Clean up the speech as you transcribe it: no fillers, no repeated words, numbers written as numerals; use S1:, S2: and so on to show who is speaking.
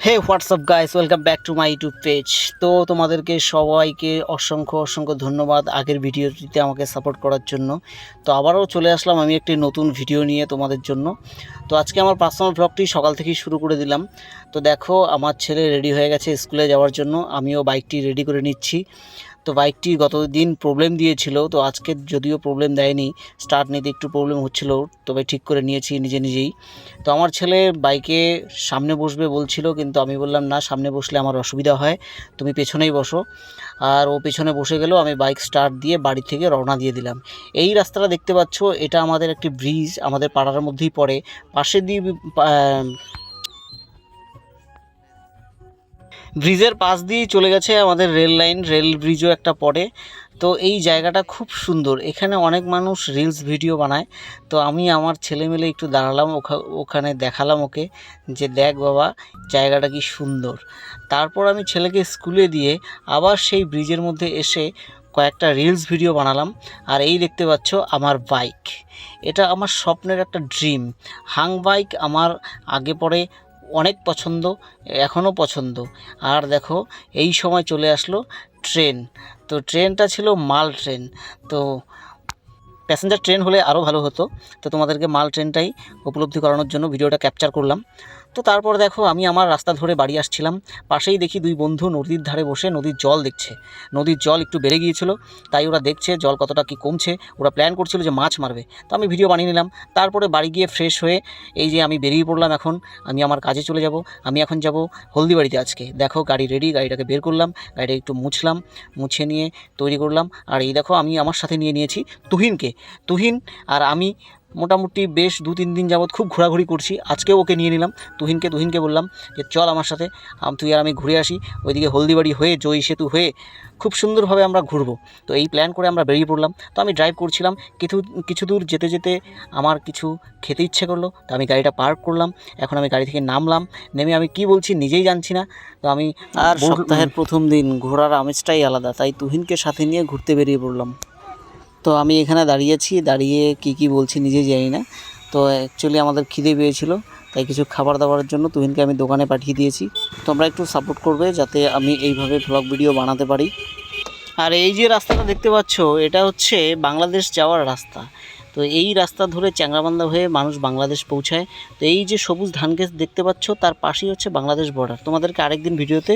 S1: Hey what's up guys, welcome back to my YouTube page. তো তোমাদেরকে সবাইকে অসংখ্য অসংখ্য ধন্যবাদ আগের ভিডিওটিতে আমাকে সাপোর্ট করার জন্য। তো আবারও চলে আসলাম আমি একটি নতুন ভিডিও নিয়ে তোমাদের জন্য। তো আজকে আমার পার্সোনাল ব্লগটি সকাল থেকেই শুরু করে দিলাম। তো দেখো, আমার ছেলে রেডি হয়ে গেছে স্কুলে যাওয়ার জন্য, আমিও বাইকটি রেডি করে নিচ্ছি। তো বাইকটি গতদিন প্রবলেম দিয়েছিল, তো আজকে যদিও প্রবলেম দেয়নি, স্টার্ট নিতে একটু প্রবলেম হচ্ছিল, তবে ঠিক করে নিয়েছি নিজেই। তো আমার ছেলে বাইকে সামনে বসবে বলছিল, কিন্তু আমি বললাম না, সামনে বসলে আমার অসুবিধা হয়, তুমি পেছনেই বসো। আর ও পেছনে বসে গেল, আমি বাইক স্টার্ট দিয়ে বাড়ি থেকে রওনা দিয়ে দিলাম। এই রাস্তাটা দেখতে পাচ্ছ, এটা আমাদের একটি ব্রিজ, আমাদের পাড়ার মধ্যেই পড়ে। পাশে দিয়ে ব্রিজের পাশ দিয়েই চলে গেছে আমাদের রেল লাইন, রেল ব্রিজও একটা পড়ে। তো এই জায়গাটা খুব সুন্দর, এখানে অনেক মানুষ রিলস ভিডিও বানায়। তো আমি আমার ছেলে মেলে একটু দাঁড়ালাম ওখানে, দেখালাম ওকে যে দেখ বাবা, জায়গাটা কি সুন্দর। তারপর আমি ছেলেকে স্কুলে দিয়ে আবার সেই ব্রিজের মধ্যে এসে কয়েকটা রিলস ভিডিও বানালাম। আর এই দেখতে পাচ্ছ আমার বাইক, এটা আমার স্বপ্নের একটা ড্রিম। হাং বাইক আমার আগে পরে অনেক পছন্দ, এখনও পছন্দ। আর দেখো, এই সময় চলে আসলো ট্রেন। তো ট্রেনটা ছিল মাল ট্রেন। তো প্যাসেঞ্জার ট্রেন হলে আরও ভালো হতো। তো তোমাদেরকে মাল ট্রেনটাই উপলব্ধি করানোর জন্য ভিডিওটা ক্যাপচার করলাম। তো তারপর দেখো, আমি আমার রাস্তা ধরে বাড়ি আসছিলাম, পাশেই দেখি দুই বন্ধু নদীর ধারে বসে নদীর জল দেখছে। নদীর জল একটু বেড়ে গিয়েছিল, তাই ওরা দেখছে জল কতটা কি কমছে, ওরা প্ল্যান করছিল যে মাছ মারবে। তো আমি ভিডিও বানিয়ে নিলাম। তারপরে বাড়ি গিয়ে ফ্রেশ হয়ে এই যে আমি বেরিয়ে পড়লাম, এখন আমি আমার কাজে চলে যাব। আমি এখন যাব হলদিবাড়িতে আজকে। দেখো গাড়ি রেডি, গাড়িটাকে বের করলাম, গাড়িটা একটু মুছলাম, মুছে নিয়ে তৈরি করলাম। আর এই দেখো, আমি আমার সাথে নিয়ে নিয়েছি তুহিনকে। তুহিন আর আমি মোটামুটি বেশ 2-3 দিন যাবৎ খুব ঘোরাঘুরি করছি, আজকেও ওকে নিয়ে নিলাম তুহিনকে বললাম যে চল আমার সাথে, তুই আর আমি ঘুরে আসি ওইদিকে হলদিবাড়ি হয়ে, জয়ী সেতু হয়ে খুব সুন্দরভাবে আমরা ঘুরবো। তো এই প্ল্যান করে আমরা বেরিয়ে পড়লাম। তো আমি ড্রাইভ করছিলাম, কিছু দূর যেতে যেতে আমার কিছু খেতে ইচ্ছে করলো, তো আমি গাড়িটা পার্ক করলাম। এখন আমি গাড়ি থেকে নামলাম, নেমে আমি কি বলছি নিজেই জানছি না। তো আমি আর সপ্তাহের প্রথম দিন, ঘোরার আমেজটাই আলাদা, তাই তুহিনকে সাথে নিয়ে ঘুরতে বেরিয়ে পড়লাম। তো আমি এখানে দাঁড়িয়েছি, দাঁড়িয়ে কি বলছি নিজেই জানি না। তো অ্যাকচুয়ালি আমাদের খিদে পেয়েছিল, তাই কিছু খাবার দাবারের জন্য তুহিনকে আমি দোকানে পাঠিয়ে দিয়েছি। তোমরা একটু সাপোর্ট করবে যাতে আমি এইভাবে ভ্লগ ভিডিও বানাতে পারি। আর এই যে রাস্তাটা দেখতে পাচ্ছ, এটা হচ্ছে বাংলাদেশ যাওয়ার রাস্তা। তো এই রাস্তা ধরে চ্যাংরাবান্ধা হয়ে মানুষ বাংলাদেশ পৌঁছায়। তো এই যে সবুজ ধান গাছ দেখতে পাচ্ছ, তার পাশেই হচ্ছে বাংলাদেশ বর্ডার। তোমাদেরকে আরেকদিন ভিডিওতে